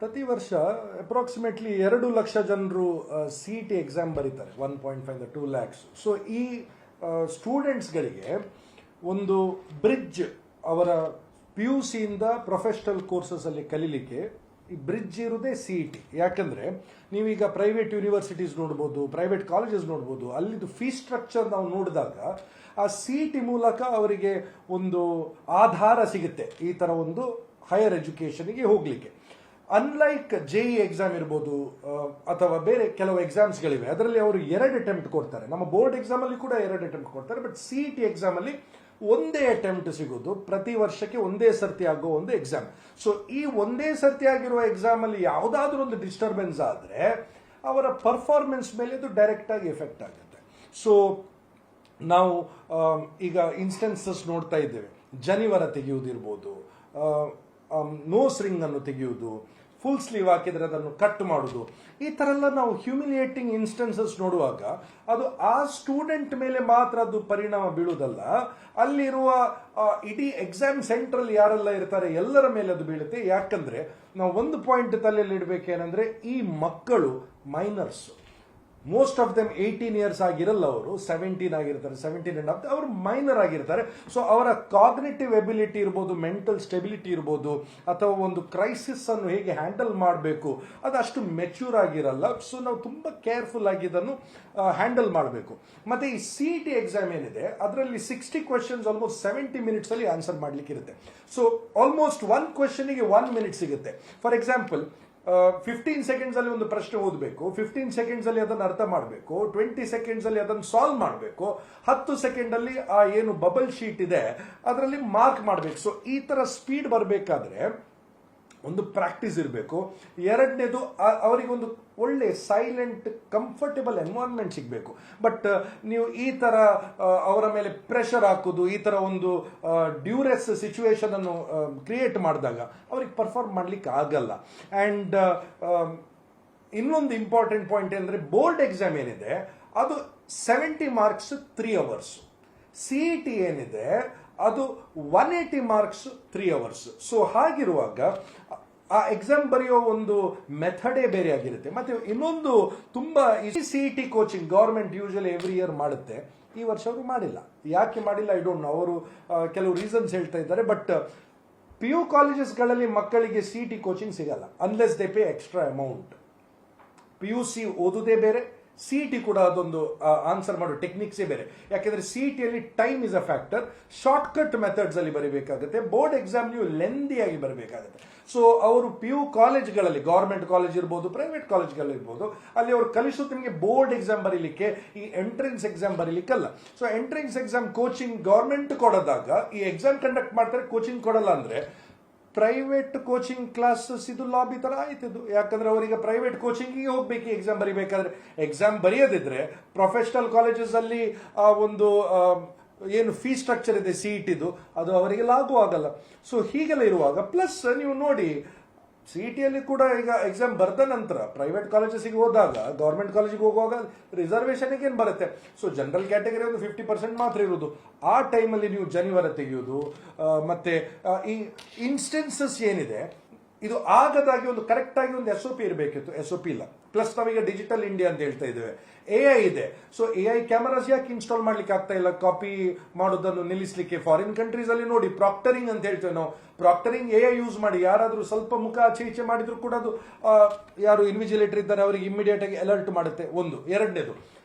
ಪ್ರತಿ ವರ್ಷ ಅಪ್ರಾಕ್ಸಿಮೇಟ್ಲಿ 2 ಲಕ್ಷ ಜನರು CET ಎಕ್ಸಾಮ್ ಬರೀತಾರೆ, 1.5 2 lakhs. ಸೊ ಈ ಸ್ಟೂಡೆಂಟ್ಸ್ಗಳಿಗೆ ಒಂದು ಬ್ರಿಡ್ಜ್ ಅವರ PUC ಇಂದ ಪ್ರೊಫೆಷನಲ್ ಕೋರ್ಸಸ್ ಕಲೀಲಿಕ್ಕೆ ಈ ಬ್ರಿಡ್ಜ್ ಇರುವುದೇ CET. ಯಾಕಂದ್ರೆ ನೀವೀಗ ಪ್ರೈವೇಟ್ ಯೂನಿವರ್ಸಿಟೀಸ್ ನೋಡ್ಬೋದು, ಪ್ರೈವೇಟ್ ಕಾಲೇಜಸ್ ನೋಡ್ಬೋದು, ಅಲ್ಲಿದ್ದು ಫೀಸ್ ಸ್ಟ್ರಕ್ಚರ್ ನಾವು ನೋಡಿದಾಗ ಆ CET ಮೂಲಕ ಅವರಿಗೆ ಒಂದು ಆಧಾರ ಸಿಗುತ್ತೆ ಈ ತರ ಒಂದು ಹೈಯರ್ ಎಜುಕೇಷನ್ಗೆ ಹೋಗ್ಲಿಕ್ಕೆ. ಅನ್ಲೈಕ್ JEE ಎಕ್ಸಾಮ್ ಇರ್ಬೋದು ಅಥವಾ ಬೇರೆ ಕೆಲವು ಎಕ್ಸಾಮ್ಸ್ಗಳಿವೆ, ಅದರಲ್ಲಿ ಅವರು 2 ಅಟೆಂಪ್ಟ್ ಕೊಡ್ತಾರೆ. ನಮ್ಮ ಬೋರ್ಡ್ ಎಕ್ಸಾಮ್ ಅಲ್ಲಿ ಕೂಡ 2 ಅಟೆಂಪ್ಟ್ ಕೊಡ್ತಾರೆ. ಬಟ್ CET ಎಕ್ಸಾಮ್ ಅಲ್ಲಿ ಒಂದೇ ಅಟೆಂಪ್ಟ್ ಸಿಗೋದು, ಪ್ರತಿ ವರ್ಷಕ್ಕೆ ಒಂದೇ ಸರ್ತಿ ಆಗೋ ಒಂದು ಎಕ್ಸಾಮ್. ಸೊ ಈ ಒಂದೇ ಸರ್ತಿ ಆಗಿರುವ ಎಕ್ಸಾಮ್ ಅಲ್ಲಿ ಯಾವುದಾದ್ರೂ ಒಂದು ಡಿಸ್ಟರ್ಬೆನ್ಸ್ ಆದ್ರೆ ಅವರ ಪರ್ಫಾರ್ಮೆನ್ಸ್ ಮೇಲೆ ಇದು ಡೈರೆಕ್ಟ್ ಆಗಿ ಎಫೆಕ್ಟ್ ಆಗುತ್ತೆ. ಸೊ ನಾವು ಈಗ ಇನ್ಸ್ಟೆನ್ಸಸ್ ನೋಡ್ತಾ ಇದ್ದೇವೆ, ಜನಿವರ ತೆಗೆಯುವುದಿರ್ಬೋದು, ನೋಸ್ ರಿಂಗ್ ಅನ್ನು ತೆಗೆಯುವುದು, ಫುಲ್ ಸ್ಲೀವ್ ಹಾಕಿದ್ರೆ ಅದನ್ನು ಕಟ್ ಮಾಡುವುದು, ಈ ತರ ಎಲ್ಲ ನಾವು ಹ್ಯೂಮಿಲಿಯೇಟಿಂಗ್ ಇನ್ಸ್ಟೆನ್ಸಸ್ ನೋಡುವಾಗ ಅದು ಆ ಸ್ಟೂಡೆಂಟ್ ಮೇಲೆ ಮಾತ್ರ ಅದು ಪರಿಣಾಮ ಬೀಳುವುದಲ್ಲ, ಅಲ್ಲಿರುವ ಇಡೀ ಎಕ್ಸಾಮ್ ಸೆಂಟ್ರಲ್ಲಿ ಯಾರೆಲ್ಲ ಇರ್ತಾರೆ ಎಲ್ಲರ ಮೇಲೆ ಅದು ಬೀಳುತ್ತೆ. ಯಾಕಂದ್ರೆ ನಾವು ಒಂದು ಪಾಯಿಂಟ್ ತಲೆಯಲ್ಲಿ ಇಡಬೇಕೇನಂದ್ರೆ, ಈ ಮಕ್ಕಳು minors, most of them 18 years ಆಗಿರಲ್ಲ, ಅವರು 17 ಆಗಿರ್ತಾರೆ, 17.5 ಅವರು ಮೈನರ್ ಆಗಿರ್ತಾರೆ. ಸೊ ಅವರ ಕಾಗ್ನಿಟಿವ್ ಎಬಿಲಿಟಿ ಇರ್ಬೋದು, ಮೆಂಟಲ್ ಸ್ಟೆಬಿಲಿಟಿ ಇರ್ಬೋದು, ಅಥವಾ ಒಂದು ಕ್ರೈಸಿಸ್ ಅನ್ನು ಹೇಗೆ ಹ್ಯಾಂಡಲ್ ಮಾಡಬೇಕು ಅದಷ್ಟು ಮೆಚ್ಯೂರ್ ಆಗಿರಲ್ಲ. ಸೊ ನಾವು ತುಂಬಾ ಕೇರ್ಫುಲ್ ಆಗಿ ಇದನ್ನು ಹ್ಯಾಂಡಲ್ ಮಾಡಬೇಕು. ಮತ್ತೆ ಈ CET ಎಕ್ಸಾಮ್ ಏನಿದೆ ಅದರಲ್ಲಿ 60 ಕ್ವೆಶನ್ಸ್ ಆಲ್ಮೋಸ್ಟ್ 70 minutes ಅಲ್ಲಿ ಆನ್ಸರ್ ಮಾಡ್ಲಿಕ್ಕೆ ಇರುತ್ತೆ. ಸೊ ಆಲ್ಮೋಸ್ಟ್ 1 ಕ್ವೆಶನ್ಗೆ 1 minute ಸಿಗುತ್ತೆ. ಫಾರ್ ಎಕ್ಸಾಂಪಲ್ 15 seconds ಅಲ್ಲಿ ಒಂದು ಪ್ರಶ್ನೆ ಓದಬೇಕು, 15 seconds ಅಲ್ಲಿ ಅದನ್ನು ಅರ್ಥ ಮಾಡಬೇಕು, 20 seconds ಅಲ್ಲಿ ಅದನ್ನು ಸಾಲ್ವ್ ಮಾಡಬೇಕು, 10 second ಅಲ್ಲಿ ಆ ಏನು ಬಬಲ್ ಶೀಟ್ ಇದೆ ಅದರಲ್ಲಿ ಮಾರ್ಕ್ ಮಾಡಬೇಕು. ಸೊ ಈ ತರ ಸ್ಪೀಡ್ ಬರಬೇಕಾದ್ರೆ ಒಂದು ಪ್ರಾಕ್ಟೀಸ್ ಇರಬೇಕು. ಎರಡನೇದು ಅವರಿಗೆ ಒಂದು ಒಳ್ಳೆ ಸೈಲೆಂಟ್ ಕಂಫರ್ಟೇಬಲ್ ಎನ್ವೈರನ್ಮೆಂಟ್ ಸಿಗಬೇಕು. ಬಟ್ ನೀವು ಈ ತರ ಅವರ ಮೇಲೆ ಪ್ರೆಷರ್ ಹಾಕುದು, ಈ ತರ ಒಂದು ಡ್ಯೂರೆಸ್ ಸಿಚುವೇಶನ್ ಅನ್ನು ಕ್ರಿಯೇಟ್ ಮಾಡಿದಾಗ ಅವ್ರಿಗೆ ಪರ್ಫಾರ್ಮ್ ಮಾಡ್ಲಿಕ್ಕೆ ಆಗಲ್ಲ. ಅಂಡ್ ಇನ್ನೊಂದು ಇಂಪಾರ್ಟೆಂಟ್ ಪಾಯಿಂಟ್ ಅಂದ್ರೆ, ಬೋರ್ಡ್ ಎಕ್ಸಾಮ್ ಏನಿದೆ ಅದು 70 marks 3 hours, CET ಏನಿದೆ ಅದು 180 marks 3 hours. ಸೊ ಹಾಗಿರುವಾಗ ಆ ಎಕ್ಸಾಮ್ ಬರೆಯೋ ಒಂದು ಮೆಥಡೇ ಬೇರೆ ಆಗಿರುತ್ತೆ. ಮತ್ತೆ ಇನ್ನೊಂದು ತುಂಬಾ CET coaching government usually every year ಮಾಡುತ್ತೆ, ಈ ವರ್ಷ ಅವರು ಮಾಡಿಲ್ಲ. ಯಾಕೆ ಮಾಡಿಲ್ಲ ಐ ಡೋಂಟ್ ನೋ, ಅವರು ಕೆಲವು ರೀಸನ್ಸ್ ಹೇಳ್ತಾ ಇದ್ದಾರೆ. ಬಟ್ PU ಕಾಲೇಜಸ್ಗಳಲ್ಲಿ ಮಕ್ಕಳಿಗೆ CET ಕೋಚಿಂಗ್ ಸಿಗಲ್ಲ unless they pay extra amount. PUC ಓದುದೇ ಬೇರೆ, CET ಕೂಡ ಅದೊಂದು ಆನ್ಸರ್ ಮಾಡೋ ಟೆಕ್ನಿಕ್ಸೇ ಬೇರೆ. ಯಾಕೆಂದ್ರೆ CET ಅಲ್ಲಿ time is a factor, short cut methods ಅಲ್ಲಿ ಬರೀಬೇಕಾಗುತ್ತೆ. ಬೋರ್ಡ್ ಎಕ್ಸಾಮ್ ನೀವು ಲೆಂದಿ ಆಗಿ ಬರಬೇಕಾಗುತ್ತೆ. ಸೊ ಅವರು PU ಕಾಲೇಜ್ಗಳಲ್ಲಿ, ಗವರ್ಮೆಂಟ್ ಕಾಲೇಜ್ ಇರ್ಬೋದು, ಪ್ರೈವೇಟ್ ಕಾಲೇಜ್ಗಳಿರ್ಬೋದು, ಅಲ್ಲಿ ಅವರು ಕಲಿಸೋದು ನಿಮಗೆ ಬೋರ್ಡ್ ಎಕ್ಸಾಮ್ ಬರೀಲಿಕ್ಕೆ, ಈ ಎಂಟ್ರೆನ್ಸ್ ಎಕ್ಸಾಮ್ ಬರೀಲಿಕ್ಕಲ್ಲ. So entrance exam coaching government ಕೊಡೋದಾಗ ಈ ಎಕ್ಸಾಮ್ ಕಂಡಕ್ಟ್ ಮಾಡ್ತಾರೆ, ಕೋಚಿಂಗ್ ಕೊಡಲ್ಲ ಅಂದ್ರೆ ಪ್ರೈವೇಟ್ ಕೋಚಿಂಗ್ ಕ್ಲಾಸಸ್ ಇದು ಲಾಬಿ ತರ ಆಯ್ತಿದ್ದು. ಯಾಕಂದ್ರೆ ಅವರಿಗೆ ಪ್ರೈವೇಟ್ ಕೋಚಿಂಗಿಗೆ ಹೋಗ್ಬೇಕು ಎಕ್ಸಾಮ್ ಬರೀಬೇಕಾದ್ರೆ. ಎಕ್ಸಾಮ್ ಬರೆಯೋದಿದ್ರೆ ಪ್ರೊಫೆಷನಲ್ ಕಾಲೇಜಸ್ ಅಲ್ಲಿ ಒಂದು ಏನು ಫೀ ಸ್ಟ್ರಕ್ಚರ್ ಇದೆ CET ಇದು, ಅದು ಅವರಿಗೆ ಲಾಗೂ ಆಗಲ್ಲ. ಸೊ ಹೀಗೆಲ್ಲ ಇರುವಾಗ ಪ್ಲಸ್ ನೀವು ನೋಡಿ, CET ಅಲ್ಲಿ ಕೂಡ ಈಗ ಎಕ್ಸಾಮ್ ಬರೆದ ನಂತರ ಪ್ರೈವೇಟ್ ಕಾಲೇಜಸ್ಗೆ ಹೋದಾಗ, ಗವರ್ಮೆಂಟ್ ಕಾಲೇಜಿಗೆ ಹೋಗುವಾಗ ರಿಸರ್ವೇಶನ್ ಏನ್ ಬರುತ್ತೆ. ಸೊ ಜನರಲ್ ಕ್ಯಾಟಗರಿ ಒಂದು 50% ಮಾತ್ರ ಇರುವುದು. ಆ ಟೈಮಲ್ಲಿ ನೀವು ಜನಿವರ ತೆಗೆಯುವುದು, ಮತ್ತೆ ಈ ಇನ್ಸ್ಟೆನ್ಸಸ್ ಏನಿದೆ ಇದು ಆಗದಾಗಿ ಒಂದು ಕರೆಕ್ಟ್ ಆಗಿ ಒಂದು SOP ಇರಬೇಕಿತ್ತು, SOP ಇಲ್ಲ. ಪ್ಲಸ್ ನಾವೀಗ ಡಿಜಿಟಲ್ ಇಂಡಿಯಾ ಅಂತ ಹೇಳ್ತಾ ಇದ್ದೇವೆ, AI ಇದೆ. ಸೊ AI ಕ್ಯಾಮರಾಸ್ ಯಾಕೆ ಇನ್ಸ್ಟಾಲ್ ಮಾಡ್ಲಿಕ್ಕೆ ಆಗ್ತಾ ಇಲ್ಲ, ಕಾಪಿ ಮಾಡೋದನ್ನು ನಿಲ್ಲಿಸಲಿಕ್ಕೆ? ಫಾರಿನ್ ಕಂಟ್ರೀಸ್ ಅಲ್ಲಿ ನೋಡಿ, ಪ್ರಾಕ್ಟರಿಂಗ್ ಅಂತ ಹೇಳ್ತೇವೆ ನಾವು, ಪ್ರಾಕ್ಟರಿಂಗ್ AI ಯೂಸ್ ಮಾಡಿ ಯಾರಾದ್ರೂ ಸ್ವಲ್ಪ ಮುಖ ಆಚೆ ಈಚೆ ಮಾಡಿದ್ರು ಕೂಡ ಅದು ಯಾರು ಇನ್ವಿಜಿಲೇಟರ್ ಇದ್ದಾರೆ ಅವರಿಗೆ ಇಮಿಡಿಯೇಟ್ ಆಗಿ ಅಲರ್ಟ್ ಮಾಡುತ್ತೆ. ಒಂದು. ಎರಡನೇದು,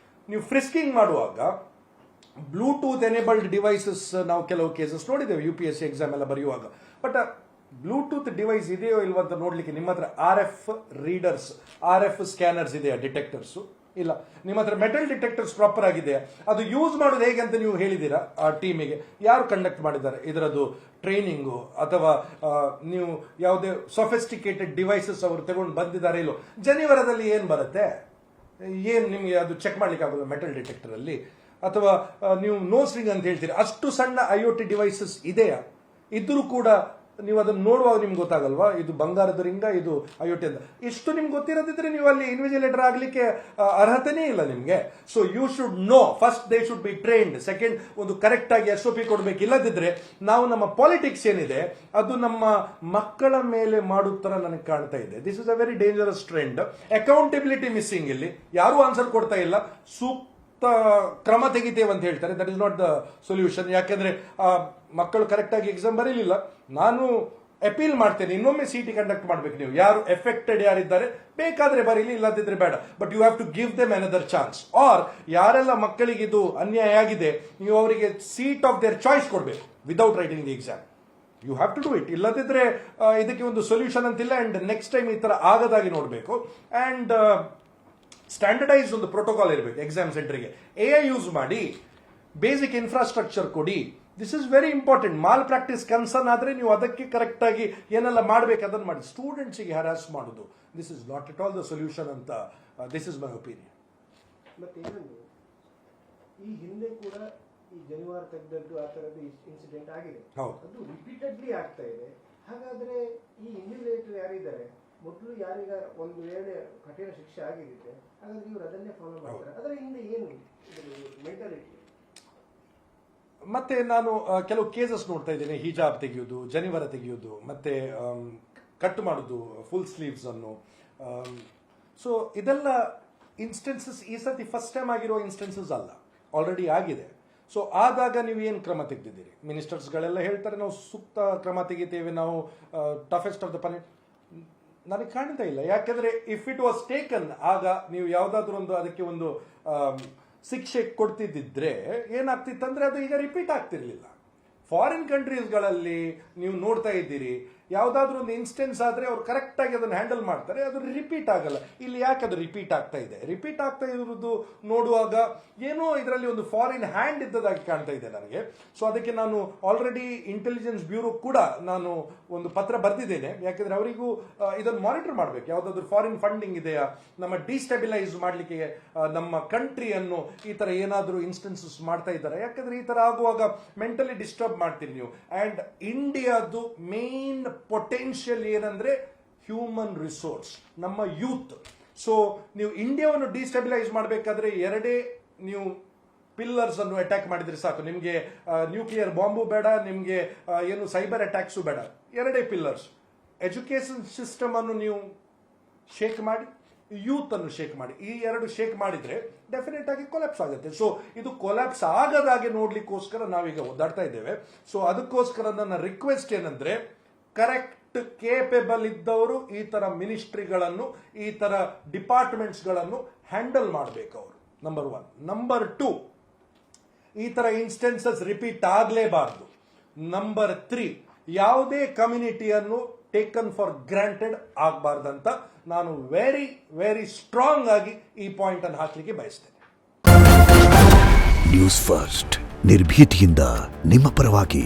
ನೀವು ಫ್ರಿಸ್ಕಿಂಗ್ ಮಾಡುವಾಗ ಬ್ಲೂಟೂತ್ ಎನೇಬಲ್ಡ್ ಡಿವೈಸಸ್ ನಾವು ಕೆಲವು ಕೇಸಸ್ ನೋಡಿದ್ದೇವೆ UPSC ಎಕ್ಸಾಮ್ ಎಲ್ಲ ಬರೆಯುವಾಗ. ಬಟ್ ಬ್ಲೂಟೂತ್ ಡಿವೈಸ್ ಇದೆಯೋ ಇಲ್ವ ಅಂತ ನೋಡ್ಲಿಕ್ಕೆ ನಿಮ್ಮ ಹತ್ರ RF ರೀಡರ್ಸ್, RF ಸ್ಕ್ಯಾನರ್ಸ್ ಇದೆಯಾ, ಡಿಟೆಕ್ಟರ್ಸ್ ಇಲ್ಲ. ನಿಮ್ಮ ಹತ್ರ ಮೆಟಲ್ ಡಿಟೆಕ್ಟರ್ಸ್ ಪ್ರಾಪರ್ ಆಗಿದೆಯಾ, ಅದು ಯೂಸ್ ಮಾಡೋದು ಹೇಗೆ ಅಂತ ನೀವು ಹೇಳಿದ್ದೀರಾ ಆ ಟೀಮಿಗೆ? ಯಾರು ಕಂಡಕ್ಟ್ ಮಾಡಿದ್ದಾರೆ ಇದರದ್ದು ಟ್ರೈನಿಂಗು? ಅಥವಾ ನೀವು ಯಾವುದೇ ಸೊಫಿಸ್ಟಿಕೇಟೆಡ್ ಡಿವೈಸಸ್ ಅವರು ತಗೊಂಡು ಬಂದಿದ್ದಾರೆ ಇಲ್ಲೋ? ಜನಿವರದಲ್ಲಿ ಏನ್ ಬರುತ್ತೆ, ಏನ್ ನಿಮ್ಗೆ ಅದು ಚೆಕ್ ಮಾಡ್ಲಿಕ್ಕೆ ಆಗೋದು ಮೆಟಲ್ ಡಿಟೆಕ್ಟರ್ ಅಲ್ಲಿ? ಅಥವಾ ನೀವು ನೋಸ್ ರಿಂಗ್ ಅಂತ ಹೇಳ್ತೀರಿ, ಅಷ್ಟು ಸಣ್ಣ IoT ಡಿವೈಸಸ್ ಇದೆಯಾ? ಇದ್ರೂ ಕೂಡ ನೀವು ಅದನ್ನು ನೋಡುವಾಗ ನಿಮ್ಗೆ ಗೊತ್ತಾಗಲ್ವಾ ಇದು ಬಂಗಾರದ ರಿಂಗ ಇದು ಐಒಟಿ ಅಂತ. ಇಷ್ಟು ನಿಮ್ಗೆ ಗೊತ್ತಿರೋದಿದ್ರೆ ನೀವು ಅಲ್ಲಿ ಇನ್ವಿಜಿಲೇಟರ್ ಆಗಲಿಕ್ಕೆ ಅರ್ಹತೆನೇ ಇಲ್ಲ ನಿಮಗೆ. So you should know first, they should be trained. Second, ಒಂದು ಕರೆಕ್ಟ್ ಆಗಿ SOP ಕೊಡಬೇಕು. ಇಲ್ಲದಿದ್ರೆ ನಾವು ನಮ್ಮ ಪಾಲಿಟಿಕ್ಸ್ ಏನಿದೆ ಅದು ನಮ್ಮ ಮಕ್ಕಳ ಮೇಲೆ ಮಾಡುತ್ತರ ನನಗೆ ಕಾಣ್ತಾ ಇದೆ. This is a very dangerous trend. Accountability missing. ಇಲ್ಲಿ ಯಾರು ಆನ್ಸರ್ ಕೊಡ್ತಾ ಇಲ್ಲ. ಕ್ರಮ ತೆಗಿತೇವೆ ಅಂತ ಹೇಳ್ತಾರೆ. That is not the solution. ಯಾಕಂದ್ರೆ ಮಕ್ಕಳು ಕರೆಕ್ಟ್ ಆಗಿ ಎಕ್ಸಾಮ್ ಬರೀಲಿಲ್ಲ. ನಾನು ಅಪೀಲ್ ಮಾಡ್ತೇನೆ, ಇನ್ನೊಮ್ಮೆ CT ಕಂಡಕ್ಟ್ ಮಾಡ್ಬೇಕು. ನೀವು ಯಾರು ಎಫೆಕ್ಟೆಡ್ ಯಾರಿದ್ದಾರೆ ಬೇಕಾದ್ರೆ ಬರೀಲಿ, ಇಲ್ಲದಿದ್ರೆ ಬೇಡ. But you have to give them another chance. Or ಯಾರೆಲ್ಲ ಮಕ್ಕಳಿಗೆ ಇದು ಅನ್ಯಾಯ ಆಗಿದೆ ನೀವು ಅವರಿಗೆ ಸೀಟ್ ಆಫ್ ದೇರ್ ಚಾಯ್ಸ್ ಕೊಡಬೇಕು without writing the exam. You have to do it. ಇಲ್ಲದಿದ್ರೆ ಇದಕ್ಕೆ ಒಂದು ಸೊಲ್ಯೂಷನ್ ಅಂತಿಲ್ಲ. ಅಂಡ್ ನೆಕ್ಸ್ಟ್ ಟೈಮ್ ಈ ತರ ಆಗದಾಗಿ ನೋಡಬೇಕು. ಅಂಡ್ ಸ್ಟ್ಯಾಂಡರ್ಡೈಸ್ ಒಂದು ಪ್ರೋಟೋಕಾಲ್ ಇರಬೇಕು ಎಕ್ಸಾಮ್ ಸೆಂಟರ್ಗೆ. AI ಯೂಸ್ ಮಾಡಿ, ಬೇಸಿಕ್ ಇನ್ಫ್ರಾಸ್ಟ್ರಕ್ಚರ್ ಕೊಡಿ. This is very important. Mall practice concern ಆದ್ರೆ ನೀವು ಅದಕ್ಕೆ ಕರೆಕ್ಟ್ ಆಗಿ ಏನೆಲ್ಲ ಮಾಡಬೇಕು ಅದನ್ನು ಮಾಡಿ. ಸ್ಟೂಡೆಂಟ್ಸಿಗೆ ಹರಾಸ್ ಮಾಡೋದು this is not at all the solution ಅಂತ ದಿಸ್ ಇಸ್ ಮೈ ಒಪಿನಿಯನ್. ಮತ್ತೆ ಇನ್ನೊಂದು, ಈ ಹಿಂದೆ ಕೂಡ ಈ ಜನಿವಾರ ತೆಗೆದದ್ದು ಆ ತರದ್ದು ಇನ್ಸಿಡೆಂಟ್ ಆಗಿದೆ. ಅದು ರಿಪೀಟೆಡ್ಲಿ ಆಗ್ತಾ ಇದೆ. ಹಾಗಾದ್ರೆ ಈ ಇನ್ವಿಜಿಲೇಟರ್ ಯಾರಿದ್ದಾರೆ ಮೊದಲು ಯಾರಿಗ ಒಂದು ವೇಳೆ ಕಠಿಣ ಶಿಕ್ಷೆ ಆಗಿರುತ್ತೆ, ಹಾಗಾದ್ರೆ ಇವರು ಅದನ್ನೇ ಫಾಲೋ ಮಾಡ್ತಾರೆ. ಅದರ ಹಿಂದೆ ಏನು ಮೆಂಟಾಲಿಟಿ? ಮತ್ತೆ ನಾನು ಕೆಲವು ಕೇಸಸ್ ನೋಡ್ತಾ ಇದ್ದೇನೆ. ಹಿಜಾಬ್ ತೆಗೆಯುವುದು, ಜನಿವಾರ ತೆಗೆಯುವುದು, ಮತ್ತೆ ಕಟ್ ಮಾಡುದು ಫುಲ್ ಸ್ಲೀವ್ಸ್ ಅನ್ನು. ಸೊ ಇದೆಲ್ಲ ಇನ್ಸ್ಟೆನ್ಸಸ್ ಈ ಸತಿ ಫಸ್ಟ್ ಟೈಮ್ ಆಗಿರೋ ಇನ್ಸ್ಟೆನ್ಸಸ್ ಅಲ್ಲ, ಆಲ್ರೆಡಿ ಆಗಿದೆ. ಸೊ ಆದಾಗ ನೀವು ಏನು ಕ್ರಮ ತೆಗೆದಿದ್ದೀರಿ? ಮಿನಿಸ್ಟರ್ಸ್ಗಳೆಲ್ಲ ಹೇಳ್ತಾರೆ ನಾವು ಸೂಕ್ತ ಕ್ರಮ ತೆಗಿತೇವೆ, ನಾವು ಟಫೆಸ್ಟ್ ಆಫ್ ದ ಪನಿ. ನನಗೆ ಕಾಣ್ತಾ ಇಲ್ಲ. ಯಾಕೆಂದ್ರೆ ಇಫ್ ಇಟ್ ವಾಸ್ ಟೇಕನ್, ಆಗ ನೀವು ಯಾವ್ದಾದ್ರು ಒಂದು ಅದಕ್ಕೆ ಒಂದು ಶಿಕ್ಷೆ ಕೊಡ್ತಿದ್ದಿದ್ರೆ ಏನಾಗ್ತಿತ್ತಂದ್ರೆ ಅದು ಈಗ ರಿಪೀಟ್ ಆಗ್ತಿರ್ಲಿಲ್ಲ. ಫಾರಿನ್ ಕಂಟ್ರೀಸ್ಗಳಲ್ಲಿ ನೀವು ನೋಡ್ತಾ ಇದ್ದೀರಿ, ಯಾವುದಾದ್ರೂ ಒಂದು ಇನ್ಸ್ಟೆನ್ಸ್ ಆದ್ರೆ ಅವ್ರು ಕರೆಕ್ಟ್ ಆಗಿ ಅದನ್ನು ಹ್ಯಾಂಡಲ್ ಮಾಡ್ತಾರೆ, ಅದು ರಿಪೀಟ್ ಆಗಲ್ಲ. ಇಲ್ಲಿ ಯಾಕೆ ಅದು ರಿಪೀಟ್ ಆಗ್ತಾ ಇದೆ? ರಿಪೀಟ್ ಆಗ್ತಾ ಇರೋದು ನೋಡುವಾಗ ಏನೋ ಇದರಲ್ಲಿ ಒಂದು ಫಾರಿನ್ ಹ್ಯಾಂಡ್ ಇದ್ದದಾಗಿ ಕಾಣ್ತಾ ಇದೆ ನನಗೆ. ಸೊ ಅದಕ್ಕೆ ನಾನು ಆಲ್ರೆಡಿ ಇಂಟೆಲಿಜೆನ್ಸ್ ಬ್ಯೂರೋ ಕೂಡ ನಾನು ಒಂದು ಪತ್ರ ಬರೆದಿದ್ದೇನೆ. ಯಾಕಂದ್ರೆ ಅವರಿಗೂ ಇದನ್ನು ಮಾನಿಟರ್ ಮಾಡಬೇಕು. ಯಾವುದಾದ್ರೂ ಫಾರಿನ್ ಫಂಡಿಂಗ್ ಇದೆಯಾ, ನಮ್ಮ ಡಿಸ್ಟೆಬಿಲೈಸ್ ಮಾಡಲಿಕ್ಕೆ ನಮ್ಮ ಕಂಟ್ರಿಯನ್ನು ಈ ತರ ಏನಾದರೂ ಇನ್ಸ್ಟೆನ್ಸಸ್ ಮಾಡ್ತಾ ಇದ್ದಾರೆ. ಯಾಕಂದ್ರೆ ಈ ತರ ಆಗುವಾಗ ಮೆಂಟಲಿ ಡಿಸ್ಟರ್ಬ್ ಮಾಡ್ತೀರಿ ನೀವು. ಅಂಡ್ ಇಂಡಿಯಾದು ಮೇನ್ ಪೊಟೆನ್ಷಿಯಲ್ ಏನಂದ್ರೆ ಹ್ಯೂಮನ್ ರಿಸೋರ್ಸ್, ನಮ್ಮ ಯೂತ್. ಸೊ ನೀವು ಇಂಡಿಯಾವನ್ನು ಡಿಸ್ಟೆಬಿಲೈಸ್ ಮಾಡಬೇಕಾದ್ರೆ ಎರಡೇ ನೀವು ಪಿಲ್ಲರ್ಸ್ ಅನ್ನು ಅಟ್ಯಾಕ್ ಮಾಡಿದ್ರೆ ಸಾಕು. ನಿಮಗೆ ನ್ಯೂಕ್ಲಿಯರ್ ಬಾಂಬು ಬೇಡ, ನಿಮಗೆ ಏನು ಸೈಬರ್ ಅಟ್ಯಾಕ್ಸು ಬೇಡ. ಎರಡೇ ಪಿಲ್ಲರ್ಸ್. ಎಜುಕೇಶನ್ ಸಿಸ್ಟಮ್ ಅನ್ನು ನೀವು ಶೇಕ್ ಮಾಡಿ, ಯೂತ್ ಅನ್ನು ಶೇಕ್ ಮಾಡಿ. ಈ ಎರಡು ಶೇಕ್ ಮಾಡಿದ್ರೆ ಡೆಫಿನೆಟ್ ಆಗಿ ಕೊಲ್ಯಾಪ್ಸ್ ಆಗುತ್ತೆ. ಸೊ ಇದು ಕೊಲ್ಯಾಪ್ಸ್ ಆಗದಾಗೆ ನೋಡ್ಲಿಕ್ಕೋಸ್ಕರ ನಾವೀಗ ಒದ್ದಾಡ್ತಾ ಇದ್ದೇವೆ. ಸೊ ಅದಕ್ಕೋಸ್ಕರ ನನ್ನ ರಿಕ್ವೆಸ್ಟ್ ಏನಂದ್ರೆ, ಕರೆಕ್ಟ್ ಕೇಪೇಬಲ್ ಇದ್ದವರು ಈ ತರ ಮಿನಿಸ್ಟ್ರಿಗಳನ್ನು, ಈ ತರ ಡಿಪಾರ್ಟ್ಮೆಂಟ್ಸ್ ಗಳನ್ನು ಹ್ಯಾಂಡಲ್ ಮಾಡಬೇಕು ಅವರು. ನಂಬರ್ 1. ನಂಬರ್ 2, ಈ ತರ ಇನ್ಸ್ಟೆನ್ಸಸ್ ರಿಪೀಟ್ ಆಗಲೇಬಾರದು. ನಂಬರ್ 3, ಯಾವುದೇ ಕಮ್ಯುನಿಟಿಯನ್ನು ಟೇಕನ್ ಫಾರ್ ಗ್ರಾಂಟೆಡ್ ಆಗಬಾರ್ದಂತ ನಾನು ವೆರಿ ವೆರಿ ಸ್ಟ್ರಾಂಗ್ ಆಗಿ ಈ ಪಾಯಿಂಟ್ ಅನ್ನು ಹಾಕಲಿಕ್ಕೆ ಬಯಸ್ತೇನೆ. ನ್ಯೂಸ್ ಫಸ್ಟ್, ನಿರ್ಭೀತಿಯಿಂದ ನಿಮ್ಮ ಪರವಾಗಿ.